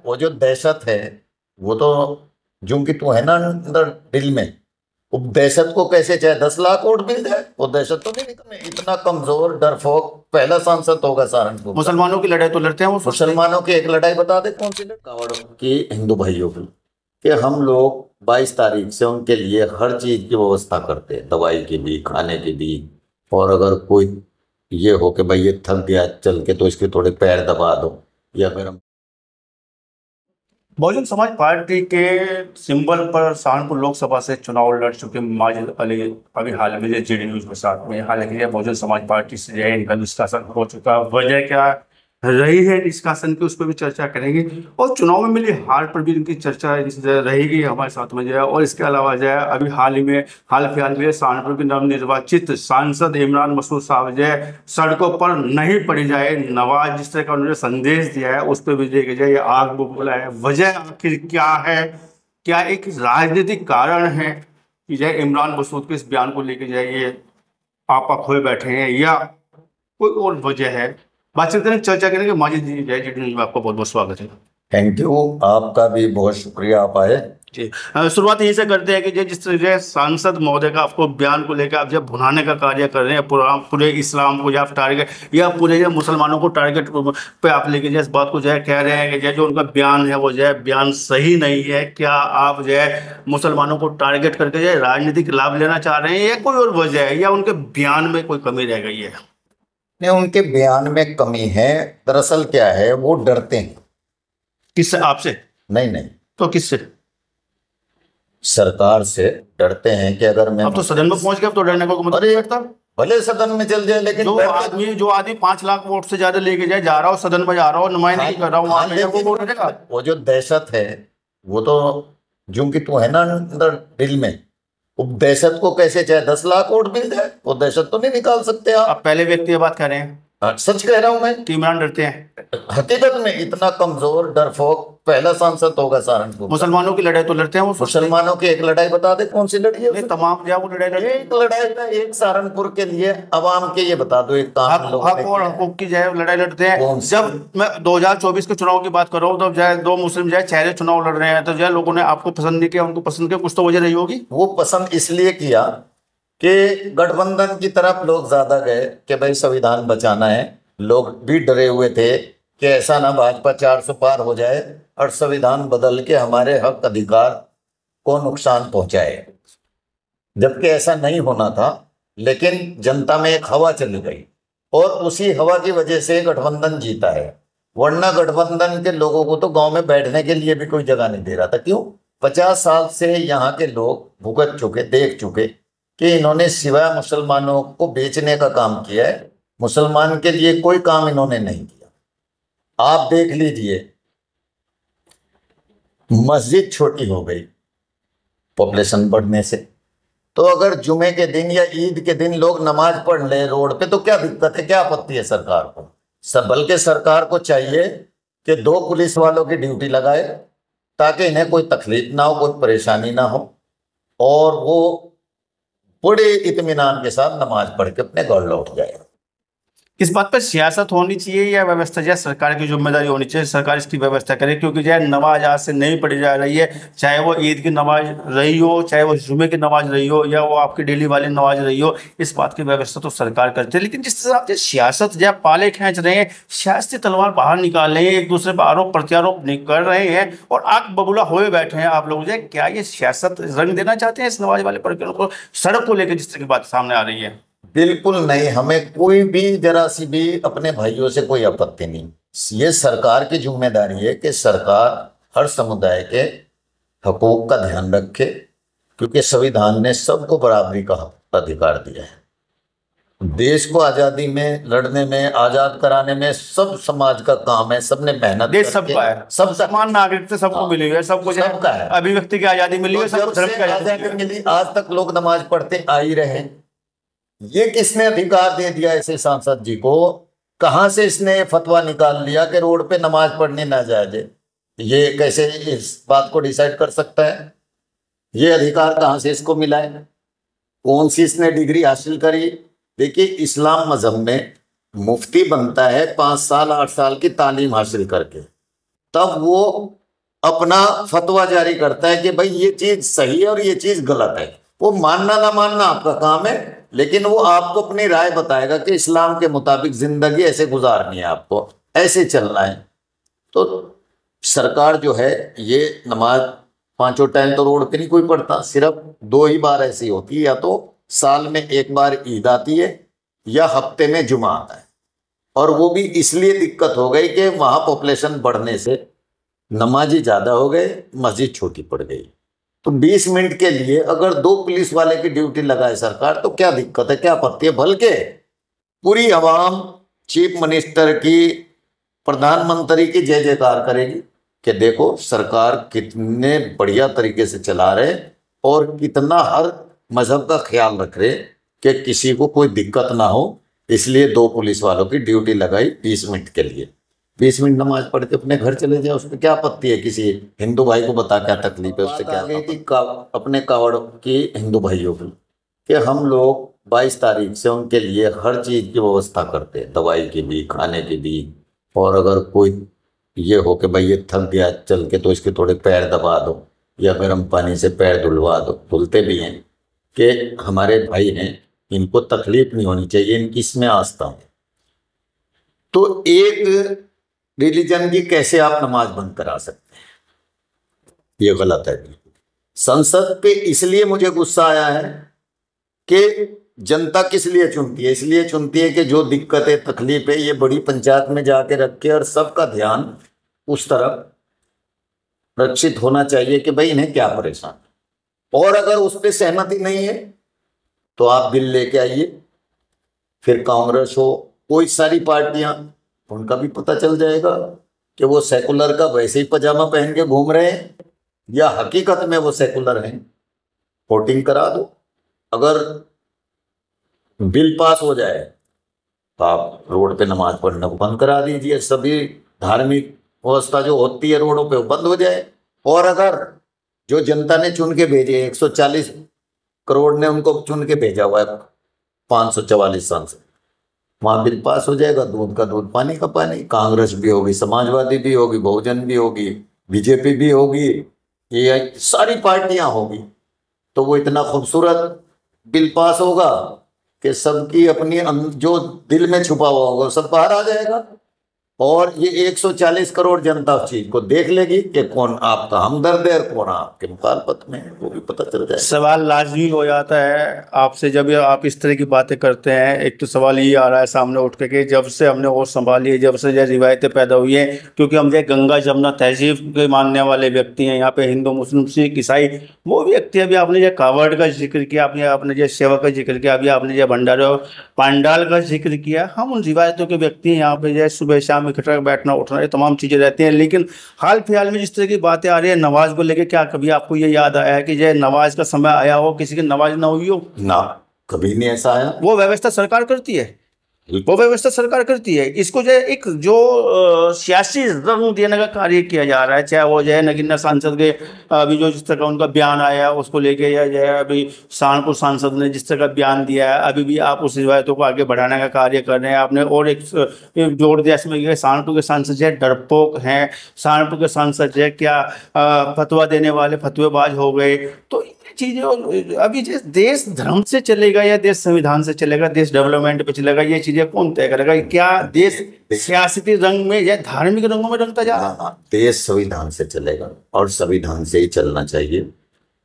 वो जो दहशत है वो तो जो कि तू है ना अंदर दिल में, वो दहशत को कैसे चाहे 10 लाख वोट मिल जाए, वो दहशत तो नहीं निकले। इतना कमजोर डरपोक पहला सांसद होगा सहारनपुर का। मुसलमानों की लड़ाई तो लड़ते हैं वो। मुसलमानों की एक लड़ाई बता दे कौन सी लड़ाई? कावड़ की हिंदू भाइयों की, कि हम लोग 22 तारीख से उनके लिए हर चीज की व्यवस्था करते हैं, दवाई की भी, खाने की भी। और अगर कोई ये हो कि भाई ये थक गया चल के तो इसके थोड़े पैर दबा दो, या फिर हम बहुजन समाज पार्टी के सिंबल पर सहारनपुर लोकसभा से चुनाव लड़ चुके माजिद अली अभी हाल में जी न्यूज के साथ में, हालांकि बहुजन समाज पार्टी से जो है इनका निष्कासन हो चुका। वजह क्या रही है निष्कासन की, उस पर भी चर्चा करेंगे, और चुनाव में मिली हार पर भी इनकी चर्चा रहेगी हमारे साथ में जो है। और इसके अलावा जो है अभी हाल फिलहाल में सहारनपुर के नवनिर्वाचित सांसद इमरान मसूद साहब जो है सड़कों पर नहीं पड़ी जाए नवाज, जिस तरह का उन्होंने संदेश दिया है उस पर भी देखा जाए ये आग बबूला है। वजह आखिर क्या है? क्या एक राजनीतिक कारण है कि जो इमरान मसूद के इस बयान को लेकर जाए ये आपा खोए बैठे हैं, या कोई और वजह है? बातचीत करेंगे, चर्चा करेंगे। माजिद जी जय जी न्यूज़ में आपका बहुत बहुत स्वागत है। थैंक यू, आपका भी बहुत शुक्रिया, आप आए जी। शुरुआत यहीं से करते हैं कि जिस तरह सांसद महोदय का आपको बयान को लेकर आप जब भुनाने का कार्य कर रहे हैं पूरे इस्लाम को या टारगेट या पूरे मुसलमानों को टारगेट पे आप लेके जो इस बात को जो है कह रहे हैं कि जो उनका बयान है वो जो है बयान सही नहीं है, क्या आप जो है मुसलमानों को टारगेट करके जो है राजनीतिक लाभ लेना चाह रहे हैं, या कोई और वजह है, या उनके बयान में कोई कमी रह गई है? नहीं, उनके बयान में कमी है। दरअसल क्या है, वो डरते हैं। किससे? आपसे? नहीं नहीं, तो किससे? सरकार से डरते हैं कि अगर मैं अब तो सदन में पहुंच गया तो डरने का मतलब अरे बैठता। भले सदन में चल जाए, लेकिन जो आदमी 5 लाख वोट से ज्यादा लेके जाए, जा रहा हो सदन में, जा रहा हो नुमाइंदगी कर रहा हूँ वहां पे, वो वोट देगा। वो जो दहशत है वो तो जो कि तू है ना अंदर दिल में, वो दहशत को कैसे चाहे 10 लाख वोट मिल जाए, वो दहशत तो नहीं निकाल सकते आप। पहले व्यक्ति ये बात कह रहे हैं। सच कह रहा हूं मैं कि इमरान डरते हैं। हकीकत में इतना कमजोर डरपोक पहला सांसद होगा सहारनपुर। मुसलमानों की लड़ाई तो लड़ते हैं वो। मुसलमानों की एक लड़ाई बता दे कौन सी लड़ी है? तमाम जो वो लड़ाई लड़ते हैं। एक लड़ाई ना, एक सहारनपुर के लिए आवाम के ये बता दो, एक काम हक और हकूक की जो है लड़ाई लड़ते हैं। जब मैं 2024 के चुनाव की बात कर रहा हूँ तो जो है 2 मुस्लिम जो है चेहरे चुनाव लड़ रहे हैं, तो जो है लोगों ने आपको पसंद नहीं किया, उनको पसंद किया, कुछ तो वजह रही होगी। वो पसंद इसलिए किया कि गठबंधन की तरफ लोग ज्यादा गए कि भाई संविधान बचाना है। लोग भी डरे हुए थे कि ऐसा ना भाजपा 400 पार हो जाए और संविधान बदल के हमारे हक अधिकार को नुकसान पहुंचाए, जबकि ऐसा नहीं होना था। लेकिन जनता में एक हवा चली गई और उसी हवा की वजह से गठबंधन जीता है। वरना गठबंधन के लोगों को तो गांव में बैठने के लिए भी कोई जगह नहीं दे रहा था। क्यों? 50 साल से यहाँ के लोग भुगत चुके, देख चुके कि इन्होंने सिवाय मुसलमानों को बेचने का काम किया है, मुसलमान के लिए कोई काम इन्होंने नहीं किया। आप देख लीजिए, मस्जिद छोटी हो गई पॉपुलेशन बढ़ने से, तो अगर जुमे के दिन या ईद के दिन लोग नमाज पढ़ ले रोड पे तो क्या दिक्कत है, क्या आपत्ति है सरकार को? बल्कि सरकार को चाहिए कि 2 पुलिस वालों की ड्यूटी लगाए ताकि इन्हें कोई तकलीफ ना हो, कोई परेशानी ना हो, और वो बड़े इत्मीनान के साथ नमाज पढ़ के अपने घर लौट जाए। इस बात पर सियासत होनी चाहिए या व्यवस्था, या सरकार की जिम्मेदारी होनी चाहिए, सरकार इसकी व्यवस्था करे? क्योंकि जो है नमाज आज से नहीं पढ़ी जा रही है, चाहे वो ईद की नमाज रही हो, चाहे वो जुमे की नमाज रही हो, या वो आपकी डेली वाली नमाज रही हो, इस बात की व्यवस्था तो सरकार करती है। लेकिन जिस तरह आप सियासत जो पाले खींच रहे हैं, सियासती तलवार बाहर निकाल रहे हैं, एक दूसरे पर आरोप प्रत्यारोप कर रहे हैं और आग बबूला हुए बैठे हैं आप लोग, जो है क्या ये सियासत रंग देना चाहते हैं इस नमाज वाले प्रकरण को, सड़क को लेकर जिस तरह की बात सामने आ रही है? बिल्कुल नहीं, हमें कोई भी जरा सी भी अपने भाइयों से कोई आपत्ति नहीं। ये सरकार की जिम्मेदारी है कि सरकार हर समुदाय के हकूक का ध्यान रखे, क्योंकि संविधान ने सबको बराबरी का अधिकार दिया है। देश को आज़ादी में लड़ने में, आज़ाद कराने में सब समाज का काम है, सबने मेहनत, देश सबका है, सब समान नागरिकता सबको मिली है, सबको सबका है, अभिव्यक्ति की आज़ादी मिली है, सबको धर्म की आज़ादी मिली। आज तक लोग नमाज पढ़ते आ ही रहे। ये किसने अधिकार दे दिया ऐसे सांसद जी को? कहां से इसने फतवा निकाल लिया कि रोड पे नमाज पढ़नी ना जायज? ये कैसे इस बात को डिसाइड कर सकता है? ये अधिकार कहां से इसको मिला है? कौन सी इसने डिग्री हासिल करी? देखिए, इस्लाम मजहब में मुफ्ती बनता है 5 साल 8 साल की तालीम हासिल करके, तब वो अपना फतवा जारी करता है कि भाई ये चीज सही है और ये चीज गलत है। वो मानना ना मानना आपका काम है, लेकिन वो आपको अपनी राय बताएगा कि इस्लाम के मुताबिक जिंदगी ऐसे गुजारनी है, आपको ऐसे चलना है। तो सरकार जो है ये नमाज पांचों टाइम तो रोड पे नहीं कोई पढ़ता, सिर्फ 2 ही बार ऐसी होती है, या तो साल में 1 बार ईद आती है या हफ्ते में जुमा आता है। और वो भी इसलिए दिक्कत हो गई कि वहां पॉपुलेशन बढ़ने से नमाजी ज्यादा हो गए, मस्जिद छोटी पड़ गई। तो 20 मिनट के लिए अगर 2 पुलिस वाले की ड्यूटी लगाए सरकार, तो क्या दिक्कत है, क्या आपत्ति है? बल्कि पूरी आवाम चीफ मिनिस्टर की, प्रधानमंत्री की जय जयकार करेगी कि देखो सरकार कितने बढ़िया तरीके से चला रहे और कितना हर मजहब का ख्याल रख रहे कि किसी को कोई दिक्कत ना हो। इसलिए 2 पुलिस वालों की ड्यूटी लगाई 20 मिनट के लिए। 20 मिनट नमाज पढ़ के अपने घर चले जाए, उसमें क्या आपत्ति है? किसी हिंदू भाई को बता क्या तकलीफ है, उससे क्या अपने कावड़ की हिंदू भाइयों की, कि हम लोग 22 तारीख से उनके लिए हर चीज की व्यवस्था करते हैं, दवाई की भी, खाने की भी। और अगर कोई ये हो कि भाई ये थक गया चल के, तो इसके थोड़े पैर दबा दो या गर्म पानी से पैर धुलवा दो, धुलते भी हैं कि हमारे भाई हैं, इनको तकलीफ नहीं होनी चाहिए, इनकी इसमें आस्था है। तो एक रिलीजन की कैसे आप नमाज बंद करा सकते हैं? ये गलत है। संसद पे इसलिए मुझे गुस्सा आया है कि जनता किस लिए चुनती है? इसलिए चुनती है कि जो दिक्कतें तकलीफ है ये बड़ी पंचायत में जाके रखे और सबका ध्यान उस तरफ रक्षित होना चाहिए कि भाई इन्हें क्या परेशान है। और अगर उस पर सहमति नहीं है तो आप बिल लेके आइए, फिर कांग्रेस हो, कोई सारी पार्टियां, उनका भी पता चल जाएगा कि वो सेकुलर का वैसे ही पजामा पहन के घूम रहे हैं या हकीकत में वो सेकुलर हैं। वोटिंग करा दो, अगर बिल पास हो जाए तो आप रोड पे नमाज पढ़ना बंद करा दीजिए। सभी धार्मिक व्यवस्था जो होती है रोडों पे वो बंद हो जाए। और अगर जो जनता ने चुन के भेजे, 140 करोड़ ने उनको चुन के भेजा हुआ है 544 सांसद, वहां बिल पास हो जाएगा, दूध का दूध पानी का पानी। कांग्रेस भी होगी, समाजवादी भी होगी, बहुजन भी होगी, बीजेपी भी होगी, ये सारी पार्टियां होगी, तो वो इतना खूबसूरत बिल पास होगा कि सबकी अपनी जो दिल में छुपा हुआ होगा सब बाहर आ जाएगा। और ये 140 करोड़ जनता उस चीज को देख लेगी कि कौन आपका हमदर्द है और कौन आपके मुखालफत में है, वो भी पता चल जाएगा। सवाल लाजमी हो जाता है आपसे जब आप इस तरह की बातें करते हैं। एक तो सवाल ये आ रहा है सामने उठ के कि जब से हमने होश संभाली है, जब से ये रिवायतें पैदा हुई हैं, क्योंकि हम जो गंगा जमुना तहजीब के मानने वाले व्यक्ति हैं यहाँ पे, हिंदू मुस्लिम सिख ईसाई, वो व्यक्ति, अभी आपने जो कावड़ का जिक्र किया, आपने जो सेवा का जिक्र किया, अभी आपने जो भंडारा पंडाल का जिक्र किया, हम उन रिवायतों के व्यक्ति हैं। यहाँ पे जो सुबह शाम इकट्ठा बैठना उठना ये तमाम चीज़ें रहती हैं। लेकिन हाल फिलहाल में जिस तरह की बातें आ रही है नमाज को लेकर, क्या कभी आपको ये याद आया है कि ये नमाज का समय आया हो, किसी की नमाज ना हुई हो? ना, कभी नहीं ऐसा आया। वो व्यवस्था सरकार करती है, वो व्यवस्था सरकार करती है। इसको जो एक जो सियासी रंग देने का कार्य किया जा रहा है, चाहे वो जो है नगीना सांसद के अभी जो जिस तरह का उनका बयान आया उसको लेके, या जो है अभी सहारनपुर सांसद ने जिस तरह का बयान दिया है, अभी भी आप उस रिवायतों को आगे बढ़ाने का कार्य कर रहे हैं। आपने और एक जोड़ दिया इसमें कि सहारनपुर के सांसद जो है डरपोक हैं, सहारनपुर के सांसद जो है क्या फतवा देने वाले फतवेबाज हो गए। तो चीजें अभी देश धर्म से चलेगा या देश संविधान से चलेगा, देश डेवलपमेंट पे चलेगा, ये चीजें कौन तय करेगा? क्या देश सियासती रंग में या धार्मिक रंगों में रंगता जा रहा है? देश संविधान से चलेगा और संविधान से ही चलना चाहिए।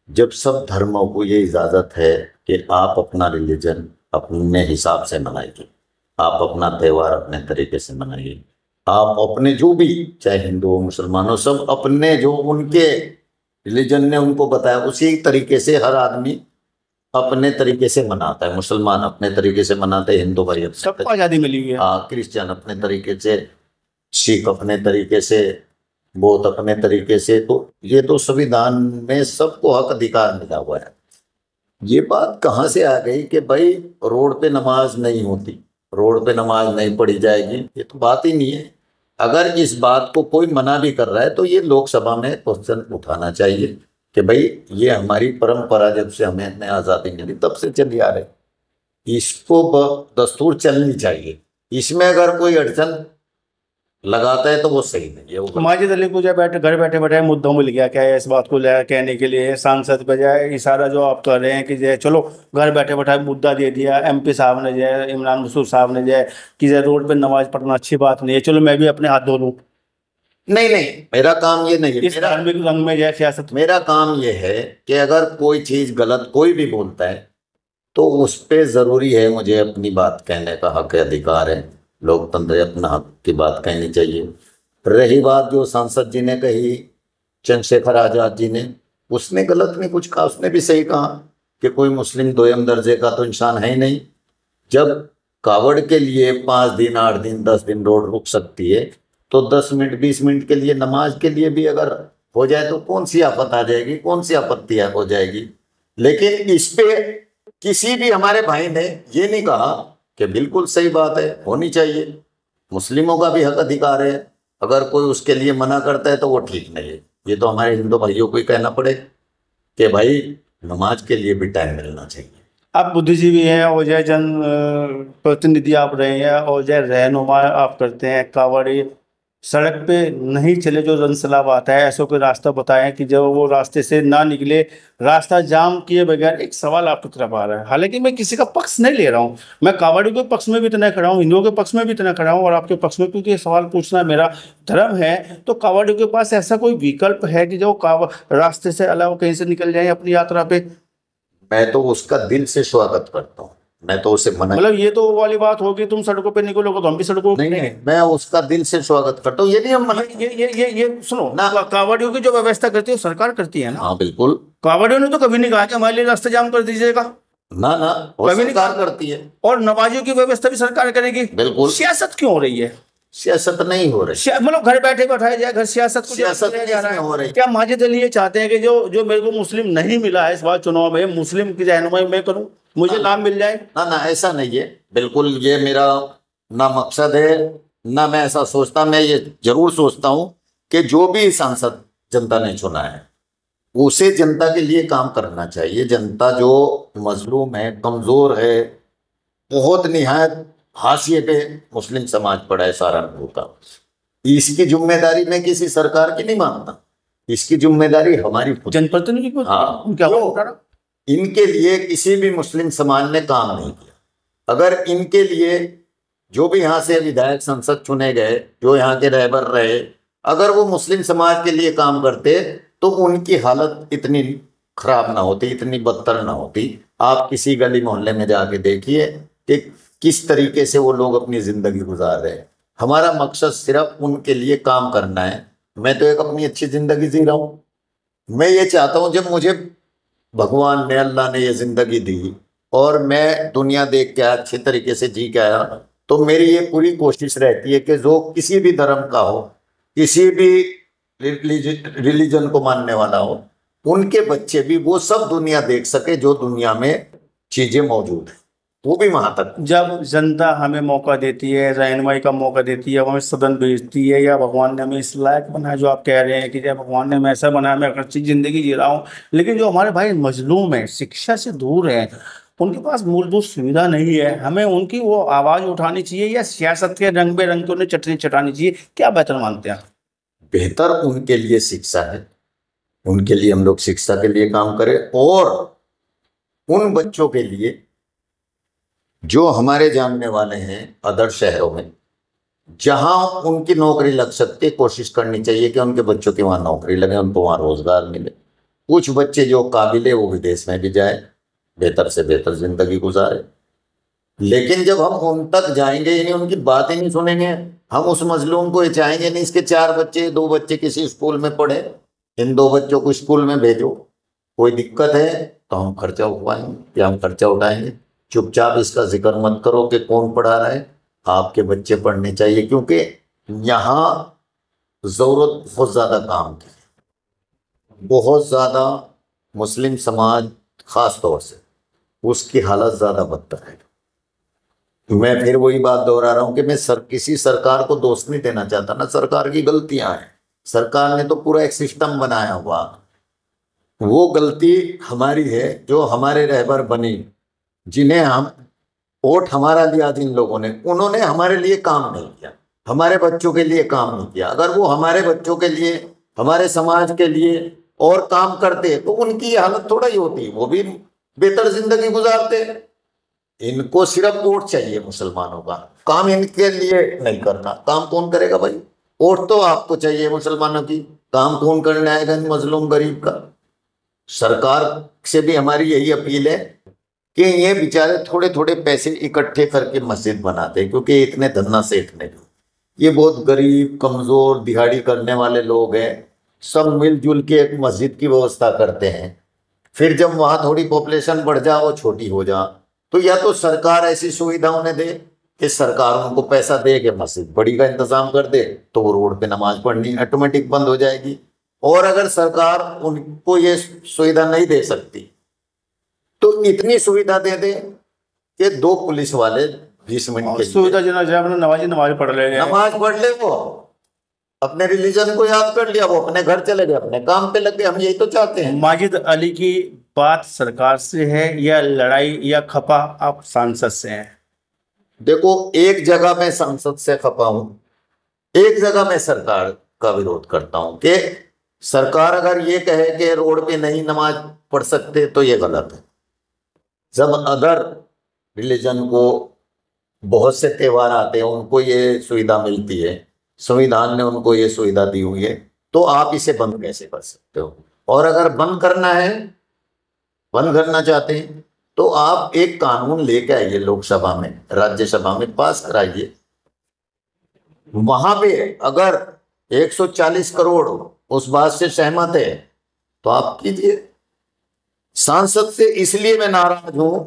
जब सब धर्मों को ये इजाजत है कि आप अपना रिलीजन अपने हिसाब से मनाइए, आप अपना त्यौहार अपने तरीके से मनाइए, आप अपने जो भी, चाहे हिंदू हो मुसलमान हो, सब अपने जो उनके रिलीजन ने उनको बताया उसी तरीके से हर आदमी अपने तरीके से मनाता है। मुसलमान अपने तरीके से मनाते हैं, हिंदू भाई सबको आज़ादी मिली हुई है। हाँ, क्रिश्चियन अपने तरीके से, सिख अपने तरीके से, बौद्ध अपने तरीके से। तो ये तो संविधान में सबको हक अधिकार मिला हुआ है। ये बात कहाँ से आ गई कि भाई रोड पे नमाज नहीं होती, रोड पे नमाज नहीं पढ़ी जाएगी? ये तो बात ही नहीं है। अगर इस बात को कोई मना भी कर रहा है तो ये लोकसभा में क्वेश्चन उठाना चाहिए कि भाई ये हमारी परंपरा जब से हमें आज़ादी मिली तब से चली आ रही, इसको दस्तूर चलनी चाहिए। इसमें अगर कोई अड़चन लगाता है तो वो सही नहीं है, वो गलत। माजिद अली को जो बैठे घर बैठे बैठे मुद्दों मिल गया क्या है, इस बात को कहने के लिए सांसद बजाय इशारा जो आप कर रहे हैं कि जो चलो घर बैठे बैठे मुद्दा दे दिया एमपी साहब ने, जो है इमरान मसूद साहब ने, जो है कि जो रोड पे नमाज पढ़ना अच्छी बात नहीं है, चलो मैं भी अपने हाथ धो लूँ। नहीं नहीं, मेरा काम ये नहीं है। इस धार्मिक रंग में जो है सियासत मेरा काम ये है कि अगर कोई चीज गलत कोई भी बोलता है तो उस पे जरूरी है मुझे अपनी बात कहने का हक है, अधिकार है। लोकतंत्र है, अपना हक की बात कहनी चाहिए। रही बात जो सांसद जी ने कही, चंद्रशेखर आजाद जी ने, उसने गलत नहीं कुछ कहा, उसने भी सही कहा कि कोई मुस्लिम दोयम दर्जे का तो इंसान है ही नहीं। जब कावड़ के लिए 5 दिन 8 दिन 10 दिन रोड रुक सकती है, तो 10 मिनट 20 मिनट के लिए नमाज के लिए भी अगर हो जाए तो कौन सी आफत आ जाएगी, कौन सी आपत्ति हो जाएगी। लेकिन इस पे किसी भी हमारे भाई ने ये नहीं कहा कि बिल्कुल सही बात है, होनी चाहिए। मुस्लिमों का भी हक अधिकार है, अगर कोई उसके लिए मना करता है तो वो ठीक नहीं है। ये तो हमारे हिंदू भाइयों को ही कहना पड़े कि भाई नमाज के लिए भी टाइम मिलना चाहिए। आप बुद्धिजीवी हैं और जय जन प्रतिनिधि आप रहे हैं और जय रहनुमा आप करते हैं, कावड़ी सड़क पे नहीं चले जो जनसैलाब आता है, ऐसा कोई रास्ता बताएं कि जब वो रास्ते से ना निकले, रास्ता जाम किए बगैर। एक सवाल आपकी तरफ आ रहा है, हालांकि मैं किसी का पक्ष नहीं ले रहा हूँ, मैं कावड़ियों के पक्ष में भी इतना खड़ा हूँ, हिंदुओं के पक्ष में भी इतना खड़ा हूँ और आपके पक्ष में, क्योंकि ये सवाल पूछना मेरा धर्म है। तो कावड़ियों के पास ऐसा कोई विकल्प है कि जो रास्ते से अलावा कहीं से निकल जाए अपनी यात्रा पे? मैं तो उसका दिल से स्वागत करता हूँ, मैं तो उसे मना मतलब ये तो वो वाली बात होगी तुम सड़कों पे निकलोगे तो हम भी सड़कों पे नहीं नहीं, निकलेंगे। मैं उसका दिल से स्वागत करता हूँ, ये नहीं हम मना। ये सुनो ना। कावड़ियों की जो व्यवस्था करती है सरकार करती है ना। हाँ बिल्कुल। कावड़ियों ने तो कभी नहीं कहा कि हमारे लिए रास्ता जाम कर दीजिएगा। ना ना, वो कभी नहीं सरकार करती है। और नमाजियों की व्यवस्था भी सरकार करेगी। बिल्कुल। सियासत क्यों हो रही है? सियासत नहीं हो रही। मतलब घर बैठे बैठाया जाए, घर सियासत को सियासत दिया जा रहा नहीं हो है। रही। क्या माजिद अली ये चाहते हैं कि जो जो मेरे को मुस्लिम नहीं मिला है इस बार चुनाव में, मुस्लिम की रहनुमाई मैं करूं, मुझे लाभ मिल जाए? ना ना, ऐसा नहीं है, बिल्कुल ये मेरा ना मकसद है, ना मैं ऐसा सोचता। मैं ये जरूर सोचता हूँ कि जो भी सांसद जनता ने चुना है उसे जनता के लिए काम करना चाहिए। जनता जो मजलूम है, कमजोर है, बहुत निहायत हाशिए पे मुस्लिम समाज पड़ा है सहारनपुर का, इसकी जिम्मेदारी मैं किसी सरकार की नहीं मानता, इसकी जिम्मेदारी हमारी खुद। जनप्रतिनिधि को हाँ। क्या होगा? इनके लिए किसी भी मुस्लिम समाज ने काम नहीं किया। अगर इनके लिए जो भी यहाँ से विधायक संसद चुने गए, जो यहाँ के रहबर रहे, अगर वो मुस्लिम समाज के लिए काम करते तो उनकी हालत इतनी खराब ना होती, इतनी बदतर ना होती। आप किसी गली मोहल्ले में जाके देखिए कि किस तरीके से वो लोग अपनी जिंदगी गुजार रहे हैं। हमारा मकसद सिर्फ उनके लिए काम करना है। मैं तो एक अपनी अच्छी जिंदगी जी रहा हूँ। मैं ये चाहता हूँ जब मुझे भगवान ने, अल्लाह ने ये जिंदगी दी और मैं दुनिया देख के आया, अच्छे तरीके से जी के आया, तो मेरी ये पूरी कोशिश रहती है कि जो किसी भी धर्म का हो, किसी भी रिलीजन को मानने वाला हो, उनके बच्चे भी वो सब दुनिया देख सके जो दुनिया में चीजें मौजूद है, वो भी वहां तक। जब जनता हमें मौका देती है, रहनुमाई का मौका देती है, हमें सदन भेजती है, या भगवान ने हमें इस लायक बनाया जो आप कह रहे हैं कि जब भगवान ने हमें ऐसा बनाया, मैं अच्छी जिंदगी जी रहा हूँ, लेकिन जो हमारे भाई मजलूम है, शिक्षा से दूर है, उनके पास मूलभूत सुविधा नहीं है, हमें उनकी वो आवाज उठानी चाहिए या सियासत के रंग बेरंग के उन्हें चटनी चटानी चाहिए? क्या बेहतर मानते हैं? बेहतर उनके लिए शिक्षा है, उनके लिए हम लोग शिक्षा के लिए काम करें, और उन बच्चों के लिए जो हमारे जानने वाले हैं अदर शहरों में, जहां उनकी नौकरी लग सकती है, कोशिश करनी चाहिए कि उनके बच्चों की वहां नौकरी लगे, उनको वहां रोजगार मिले। कुछ बच्चे जो काबिल है वो विदेश में भी जाए, बेहतर से बेहतर जिंदगी गुजारे। लेकिन जब हम उन तक जाएंगे ही नहीं, उनकी बात ही नहीं सुनेंगे, हम उस मजलूम को चाहेंगे नहीं इसके 4 बच्चे 2 बच्चे किसी स्कूल में पढ़े, इन 2 बच्चों को स्कूल में भेजो, कोई दिक्कत है तो हम खर्चा उठवाएंगे या हम खर्चा उठाएंगे। चुपचाप इसका जिक्र मत करो कि कौन पढ़ा रहा है, आपके बच्चे पढ़ने चाहिए, क्योंकि यहाँ जरूरत बहुत ज़्यादा काम की, बहुत ज़्यादा मुस्लिम समाज खास तौर से उसकी हालत ज़्यादा बदतर है। मैं फिर वही बात दोहरा रहा हूँ कि मैं किसी सरकार को दोष नहीं देना चाहता, ना सरकार की गलतियां हैं, सरकार ने तो पूरा एक सिस्टम बनाया हुआ, वो गलती हमारी है जो हमारे रहबर बनी, जिन्हें हम वोट हमारा दिया जिन लोगों ने, उन्होंने हमारे लिए काम नहीं किया। हमारे बच्चों के लिए काम नहीं किया। अगर वो हमारे बच्चों के लिए, हमारे समाज के लिए और काम करते तो उनकी ये हालत थोड़ा ही होती, वो भी बेहतर जिंदगी गुजारते। इनको सिर्फ वोट चाहिए मुसलमानों का, काम इनके लिए नहीं करना। काम कौन करेगा भाई? वोट तो आपको चाहिए मुसलमानों की, काम कौन करने आएगा इन मजलूम गरीब का? सरकार से भी हमारी यही अपील है कि ये बेचारे थोड़े थोड़े पैसे इकट्ठे करके मस्जिद बनाते हैं, क्योंकि इतने धन्ना सेठ नहीं, ये बहुत गरीब कमजोर दिहाड़ी करने वाले लोग हैं, सब मिलजुल के एक मस्जिद की व्यवस्था करते हैं। फिर जब वहां थोड़ी पॉपुलेशन बढ़ जा, वो छोटी हो जा, तो या तो सरकार ऐसी सुविधा उन्हें दे कि सरकार उनको पैसा दे के मस्जिद बड़ी का इंतजाम कर दे, तो वो रोड पे नमाज पढ़नी ऑटोमेटिक बंद हो जाएगी। और अगर सरकार उनको ये सुविधा नहीं दे सकती तो इतनी सुविधा दे दे कि 2 पुलिस वाले 20 मिनट के सुविधा नमाज पढ़ ले, नमाज पढ़ ले, वो अपने रिलीजन को याद कर लिया, वो अपने घर चले गए, अपने काम पे लग गए। हम यही तो चाहते हैं। माजिद अली की बात सरकार से है या लड़ाई या खपा आप सांसद से हैं? देखो, एक जगह मैं सांसद से खपा हूं, एक जगह मैं सरकार का विरोध करता हूं कि सरकार अगर ये कहे कि रोड पे नहीं नमाज पढ़ सकते तो ये गलत है। जब अदर रिलीजन को बहुत से त्योहार आते हैं, उनको ये सुविधा मिलती है, संविधान ने उनको ये सुविधा दी हुई है, तो आप इसे बंद कैसे कर सकते हो? और अगर बंद करना है, बंद करना चाहते हैं, तो आप एक कानून लेके आइए लोकसभा में, राज्यसभा में पास कराइए। वहां पे अगर 140 करोड़ उस बात से सहमत है तो आप कीजिए। सांसद से इसलिए मैं नाराज हूं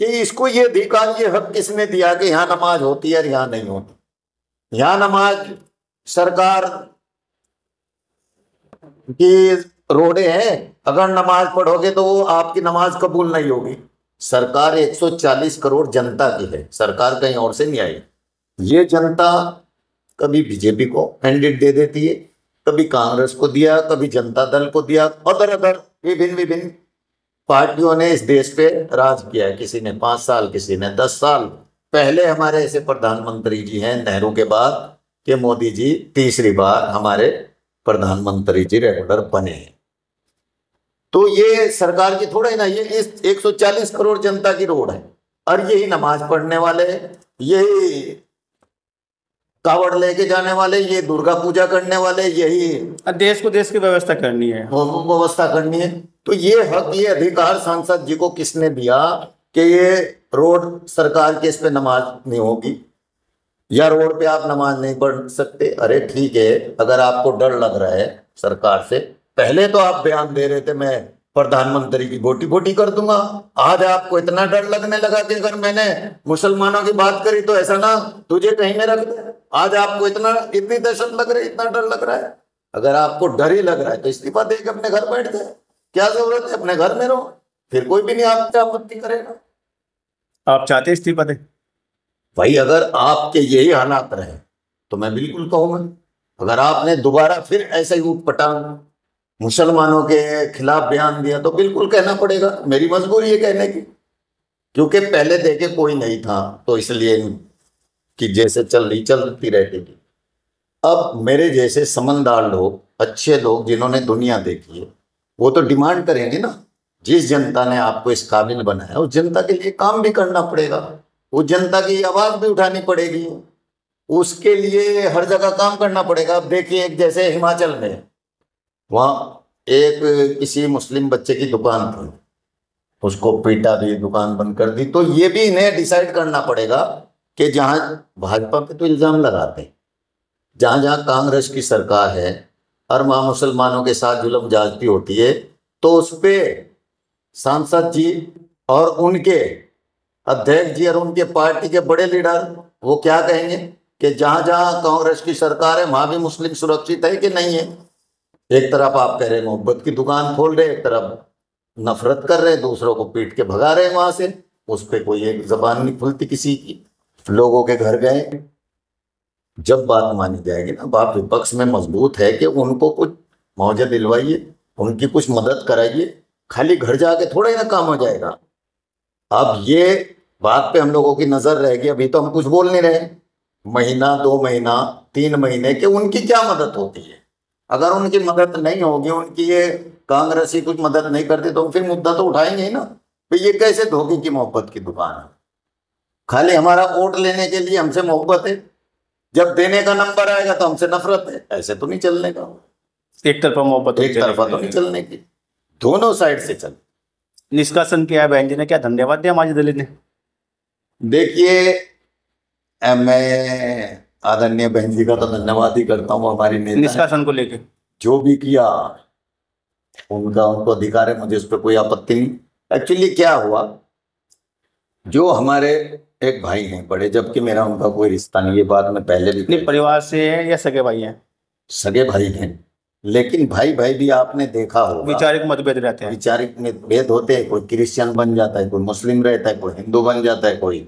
कि इसको ये अधिकार, ये हक किसने दिया कि यहां नमाज होती है और यहां नहीं होती? यहां नमाज सरकार की रोडे हैं, अगर नमाज पढ़ोगे तो वो आपकी नमाज कबूल नहीं होगी। सरकार 140 करोड़ जनता की है, सरकार कहीं और से नहीं आई। ये जनता कभी बीजेपी को कैंडिडेट दे देती है, कभी कांग्रेस को दिया, कभी जनता दल को दिया, अदर अदर विभिन्न विभिन्न पार्टियों ने इस देश पे राज किया है। किसी ने 5 साल, किसी ने 10 साल। पहले हमारे ऐसे प्रधानमंत्री जी हैं नेहरू के बाद कि मोदी जी तीसरी बार हमारे प्रधानमंत्री जी रेगुलर बने हैं। तो ये सरकार की थोड़ा ही ना, ये इस 140 करोड़ जनता की रोड है, और यही नमाज पढ़ने वाले, यही कावड़ लेके जाने वाले, ये दुर्गा पूजा करने वाले, यही देश को देश की व्यवस्था करनी है, व्यवस्था करनी है। तो ये हक, ये अधिकार सांसद जी को किसने दिया कि ये रोड सरकार के इस पे नमाज नहीं होगी या रोड पे आप नमाज नहीं पढ़ सकते? अरे ठीक है, अगर आपको डर लग रहा है सरकार से, पहले तो आप बयान दे रहे थे मैं प्रधानमंत्री की बोटी बोटी कर दूंगा, आज आपको इतना डर लगने लगा कि अगर मैंने मुसलमानों की बात करी तो ऐसा ना तुझे कहीं में रख दे। आज आपको इतनी दहशत लग रही है, इतना डर लग रहा है। अगर आपको डर ही लग रहा है तो इस्तीफा दे के अपने घर बैठ जाए, क्या जरूरत है? अपने घर में रहो, फिर कोई भी नहीं आपसे आपत्ति करेगा। आप चाहते इस्तीफा दे? भाई अगर आपके यही हालात रहे तो मैं बिल्कुल कहूंगा। अगर आपने दोबारा फिर ऐसा ही ऊटपटांग मुसलमानों के खिलाफ बयान दिया तो बिल्कुल कहना पड़ेगा, मेरी मजबूरी है कहने की, क्योंकि पहले देखे कोई नहीं था तो इसलिए कि जैसे चलती रहती थी। अब मेरे जैसे समझदार लोग, अच्छे लोग जिन्होंने दुनिया देखी है, वो तो डिमांड करेंगे ना। जिस जनता ने आपको इस काबिल बनाया उस जनता के लिए काम भी करना पड़ेगा, उस जनता की आवाज भी उठानी पड़ेगी, उसके लिए हर जगह काम करना पड़ेगा। अब देखिए, एक जैसे हिमाचल में वहाँ एक किसी मुस्लिम बच्चे की दुकान थी, उसको पीटा भी, दुकान बंद कर दी। तो ये भी इन्हें डिसाइड करना पड़ेगा कि जहाँ भाजपा पे तो इल्ज़ाम लगाते हैं, जहाँ जहाँ कांग्रेस की सरकार है और वहाँ मुसलमानों के साथ जुल्म ज्यादती होती है, तो उस पर सांसद जी और उनके अध्यक्ष जी और उनके पार्टी के बड़े लीडर वो क्या कहेंगे कि जहाँ जहाँ कांग्रेस की सरकार है वहाँ भी मुस्लिम सुरक्षित है कि नहीं है? एक तरफ आप कह रहे मोहब्बत की दुकान खोल रहे, एक तरफ नफरत कर रहे, दूसरों को पीट के भगा रहे वहां से, उस पर कोई एक जबान नहीं खुलती किसी की। लोगों के घर गए, जब बात मानी जाएगी ना, बात विपक्ष में मजबूत है कि उनको कुछ मुआवजा दिलवाइए, उनकी कुछ मदद कराइए, खाली घर जाके थोड़ा ही ना काम हो जाएगा। अब ये बात पे हम लोगों की नजर रहेगी, अभी तो हम कुछ बोल नहीं रहे, महीना 2 महीना 3 महीने कि उनकी क्या मदद होती है। अगर उनकी मदद नहीं होगी, उनकी ये कांग्रेसी कुछ मदद नहीं करती, तो फिर मुद्दा तो उठाएंगे ही ना। तो ये कैसे धोखे की मोहब्बत की दुकान है। खाली हमारा वोट लेने के लिए हमसे मोहब्बत है, जब देने का नंबर आएगा तो हमसे नफरत है। ऐसे तो नहीं चलने का, एक तरफा मोहब्बत एक तरफा तो नहीं चलने की, दोनों साइड से चल। निष्कासन किया है बहन जी ने, क्या धन्यवाद दिया माजिद अली ने? देखिए, मैं आदरणीय बहन जी का तो धन्यवाद ही करता हूँ, हमारी नेता हैं। निष्कासन को लेके जो भी किया उनको अधिकार है, मुझे उस पर कोई आपत्ति नहीं। एक्चुअली क्या हुआ, जो हमारे एक भाई हैं बड़े, जबकि मेरा उनका कोई रिश्ता नहीं, ये बात मैं पहले भी नहीं, परिवार से है या सगे भाई हैं? सगे भाई हैं, लेकिन भाई भाई भी आपने देखा होगा वैचारिक मतभेद रहते हैं। वैचारिक भेद होते हैं। कोई क्रिश्चियन बन जाता है, कोई मुस्लिम रहता है, कोई हिंदू बन जाता है, कोई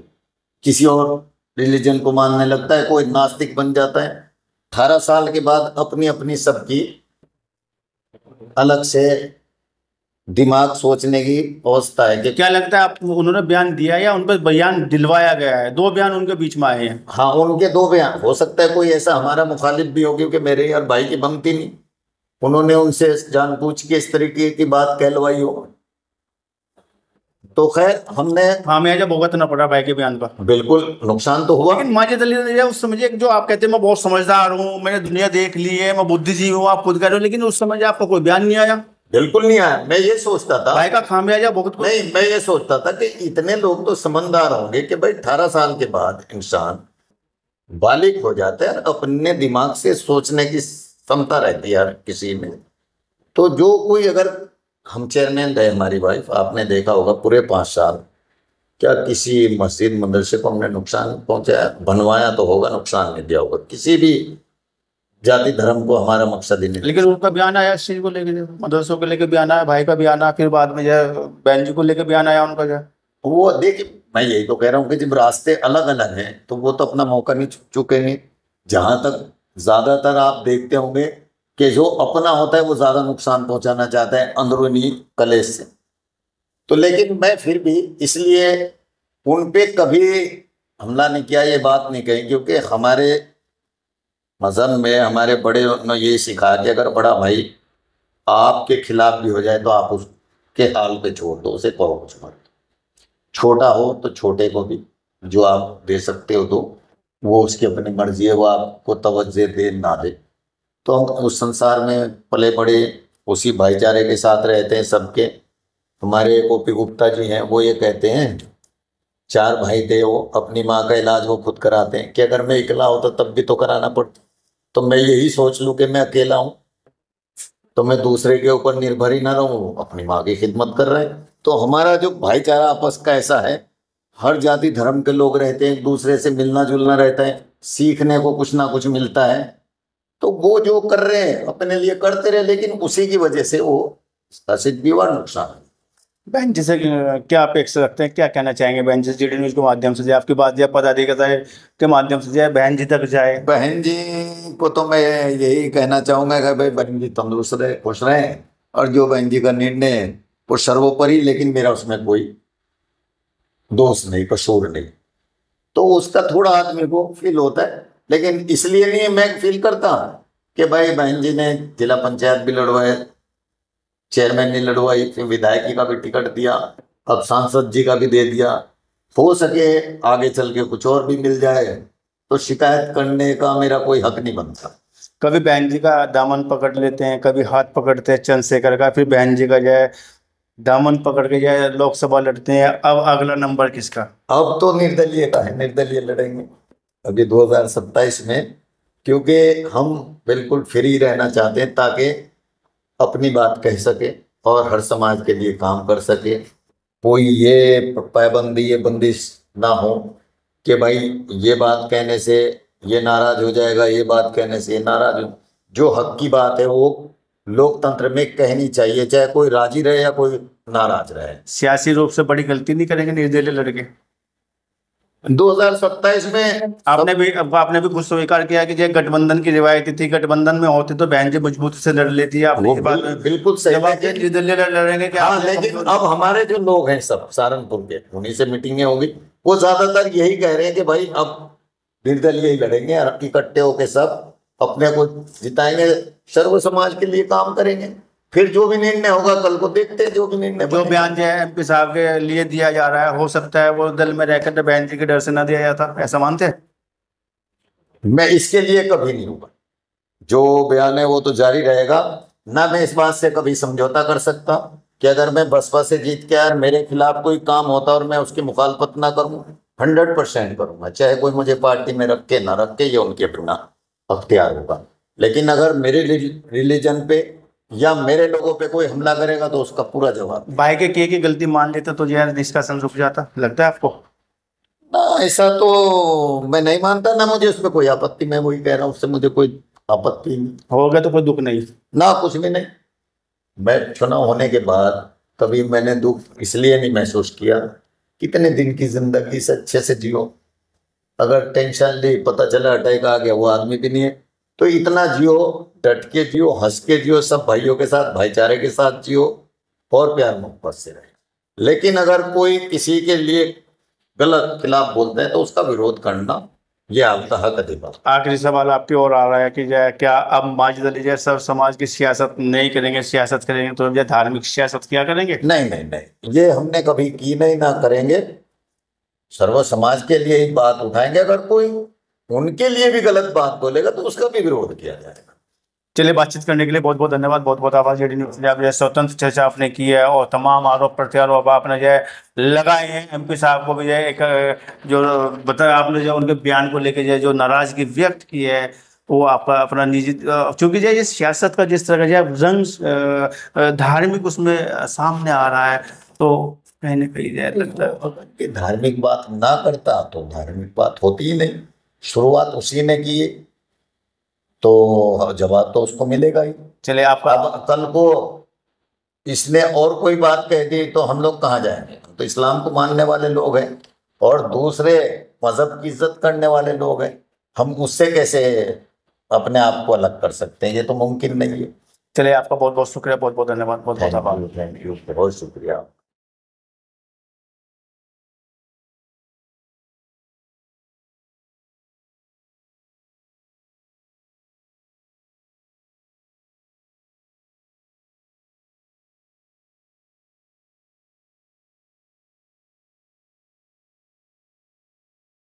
किसी और रिलीजन को मानने लगता है, कोई नास्तिक बन जाता है। 18 साल के बाद अपनी अपनी सबकी अलग से दिमाग सोचने की अवस्था है कि क्या लगता है आप, उन्होंने बयान दिया या उन पर बयान दिलवाया गया है? दो बयान उनके बीच में आए हैं। हाँ, उनके 2 बयान हो सकता है, कोई ऐसा हमारा मुखालिफ भी हो, क्योंकि मेरे और भाई की बनती नहीं, उन्होंने उनसे जानबूझ के इस तरीके की बात कहलवाई हो। तो खैर, हमने खामियाजा भुगतना पड़ा भाई के बयान का। बिल्कुल नुकसान तो हुआ। लेकिन माजिद अली ने उस समय, जो आप कहते हैं मैं बहुत समझदार हूँ, मैंने दुनिया देख ली है, मैं बुद्धिजीवी हूँ, आप खुद कह रहे हो, लेकिन उस समय आपका कोई बयान नहीं आया। बिल्कुल नहीं आया। मैं ये सोचता था, भाई का खामियाजा भुगत नहीं, मैं ये सोचता था कि इतने लोग तो समझदार होंगे कि भाई 18 साल के बाद इंसान बालिग हो जाता है और अपने दिमाग से सोचने की क्षमता रहती है हर किसी में। तो जो कोई, अगर हम चेयरमैन रहे, हमारी वाइफ, आपने देखा होगा पूरे 5 साल क्या किसी मस्जिद मदरसे को हमने नुकसान पहुंचाया? बनवाया तो होगा, नुकसान नहीं दिया होगा। किसी भी जाति धर्म को हमारा मकसद ही नहीं। लेकिन उनका बयान आया इस चीज को लेके, मदरसों को लेके बयान आया, भाई का बयान आया, फिर बाद में जो है बहन जी को लेके बयान आया उनका। जो वो देखिए, मैं यही तो कह रहा हूँ कि जब रास्ते अलग अलग हैं तो वो तो अपना मौका नहीं चुकेंगे। जहां तक ज्यादातर आप देखते होंगे कि जो अपना होता है वो ज्यादा नुकसान पहुंचाना चाहता है अंदरूनी कलेश से। तो लेकिन मैं फिर भी इसलिए उन पे कभी हमला नहीं किया, ये बात नहीं कही, क्योंकि हमारे मजहब में हमारे बड़े ने ये सिखाया कि अगर बड़ा भाई आपके खिलाफ भी हो जाए तो आप उसके हाल पे छोड़ दो, उसे कहो कुछ मत। छोटा हो तो छोटे को भी जो आप दे सकते हो दो, वो उसकी अपनी मर्जी है, वो आपको तवज्जो दे ना दे। तो हम उस संसार में पले बड़े, उसी भाईचारे के साथ रहते हैं सबके। हमारे ओपी गुप्ता जी हैं, वो ये कहते हैं 4 भाई थे, वो अपनी माँ का इलाज वो खुद कराते हैं कि अगर मैं अकेला होता तब भी तो कराना पड़ता। तो मैं यही सोच लूँ कि मैं अकेला हूँ तो मैं दूसरे के ऊपर निर्भर ही ना रहूँ, अपनी माँ की खिदमत कर रहे हैं। तो हमारा जो भाईचारा आपस का ऐसा है, हर जाति धर्म के लोग रहते हैं, एक दूसरे से मिलना जुलना रहता है, सीखने को कुछ ना कुछ मिलता है। तो वो जो कर रहे हैं अपने लिए करते रहे, लेकिन उसी की वजह से वो शासित भी हुआ, नुकसान। बहन जी से क्या अपेक्षा रखते हैं, क्या कहना चाहेंगे बहन जी? जीडी न्यूज के माध्यम से, आपकी बात जाए पदाधिकारी के माध्यम से जाए, बहन जी तक जाए। बहन जी को तो मैं यही कहना चाहूंगा कि भाई बहन जी तंदुरुस्त रहे, खुश रहे, और जो बहन जी का निर्णय है वो सर्वोपरि, लेकिन मेरा उसमें कोई दोष नहीं, कसूर नहीं। तो उसका थोड़ा आदमी को फील होता है, लेकिन इसलिए नहीं मैं फील करता कि भाई बहन जी ने जिला पंचायत भी लड़वाए, चेयरमैन ने लड़वाई, फिर विधायकी का भी टिकट दिया, अब सांसद जी का भी दे दिया। हो सके आगे चल के कुछ और भी मिल जाए तो शिकायत करने का मेरा कोई हक नहीं बनता। कभी बहन जी का दामन पकड़ लेते हैं, कभी हाथ पकड़ते हैं चंद्रशेखर का, फिर बहन जी का जाए दामन पकड़ के जाए लोकसभा लड़ते हैं। अब अगला नंबर किसका? अब तो निर्दलीय का है, निर्दलीय लड़ेंगे अभी 2027 में, क्योंकि हम बिल्कुल फ्री रहना चाहते हैं ताकि अपनी बात कह सके और हर समाज के लिए काम कर सके। कोई ये पाबंदी, ये बंदिश ना हो कि भाई ये बात कहने से ये नाराज हो जाएगा, ये बात कहने से ये नाराज हो। जो हक की बात है वो लोकतंत्र में कहनी चाहिए, चाहे कोई राजी रहे या कोई नाराज रहे। सियासी रूप से बड़ी गलती नहीं करेंगे निर्दलीय लड़के? 2027 में आपने भी खुद स्वीकार किया कि जो गठबंधन की रिवायत थी, गठबंधन में होते तो बहन जी मजबूती से लड़ लेती है। आपने ये बात बिल्कुल सही, निर्दलीय लड़ेंगे क्या? हाँ, लेकिन अब हमारे जो लोग हैं सब सहारनपुर के, उन्हीं से मीटिंगें होंगी, वो ज्यादातर यही कह रहे हैं कि भाई अब निर्दलीय ही लड़ेंगे और इकट्ठे होके सब अपने को जिताएंगे, सर्व समाज के लिए काम करेंगे। फिर जो भी निर्णय होगा कल को देखते हैं, जो भी निर्णय जो बयान जो है एमपी साहब के लिए दिया जा रहा है, हो सकता है वो दल में रहकर बहन जी के डर से ना दिया जाता, ऐसा मानते हैं? मैं इसके लिए कभी नहीं होगा, जो बयान है वो तो जारी रहेगा ना। मैं इस बात से कभी समझौता कर सकता कि अगर मैं बसपा से जीत के आया, मेरे खिलाफ कोई काम होता और मैं उसकी मुखालफत ना करूं, 100% करूंगा, चाहे कोई मुझे पार्टी में रख के ना रख के, ये उनके अपना अख्तियार होगा। लेकिन अगर मेरे रिलीजन पे या मेरे लोगों पे कोई हमला करेगा तो उसका पूरा जवाब। भाई के किए की गलती मान लेते तो जो है डिस्कशन रुक जाता, लगता है आपको? ना, ऐसा तो मैं नहीं मानता, ना मुझे उस पर कोई आपत्ति। मैं वही कह रहा हूँ, उससे मुझे कोई आपत्ति नहीं, हो गया तो कोई दुख नहीं ना कुछ भी नहीं। मैं चुनाव होने के बाद कभी मैंने दुख इसलिए नहीं महसूस किया, कितने दिन की जिंदगी से अच्छे से जियो, अगर टेंशन ली पता चला अटैक आ गया, वो आदमी भी नहीं है। तो इतना जियो, डट के जियो, हंस के जियो, सब भाइयों के साथ भाईचारे के साथ जियो और प्यार मोहब्बत से रहे। लेकिन अगर कोई किसी के लिए गलत खिलाफ बोलते हैं तो उसका विरोध करना ये आपका हक अधिकार। आखिरी सवाल आपकी ओर आ रहा है कि जो है क्या अब माजिद अली सब समाज की सियासत नहीं करेंगे, सियासत करेंगे तो जो धार्मिक सियासत क्या करेंगे? नहीं नहीं नहीं, ये हमने कभी की नहीं, ना करेंगे। सर्व समाज के लिए ही बात उठाएंगे, अगर कोई उनके लिए भी गलत बात बोलेगा तो उसका भी विरोध किया जाएगा। चलिए, बातचीत करने के लिए बहुत बहुत धन्यवाद, बहुत बहुत आभार। जेडी न्यूज़ ने आप जो है स्वतंत्र चर्चा आपने की है और तमाम आरोप प्रत्यारोप आपने जो है लगाए हैं एमपी साहब को भी जो है एक जो बता आपने जो उनके बयान को लेके जो है जो नाराजगी व्यक्त की है वो आपका अपना निजी, चूंकि जो है ये सियासत का जिस तरह का जो है रंग धार्मिक उसमें सामने आ रहा है, तो कहीं ना कहीं जो है लगता है अगर ये धार्मिक बात ना करता तो धार्मिक बात होती ही नहीं। शुरुआत उसी ने की तो जवाब तो उसको मिलेगा ही। चलिए आपका अब कल को इसने और कोई बात कह दी तो हम लोग कहाँ जाएंगे? हम तो इस्लाम को मानने वाले लोग हैं और दूसरे मजहब की इज्जत करने वाले लोग हैं, हम उससे कैसे अपने आप को अलग कर सकते हैं? ये तो मुमकिन नहीं है। चलिए, आपका बहुत बहुत शुक्रिया, बहुत बहुत धन्यवाद, बहुत बहुत आभार। थैंक यू, बहुत शुक्रिया।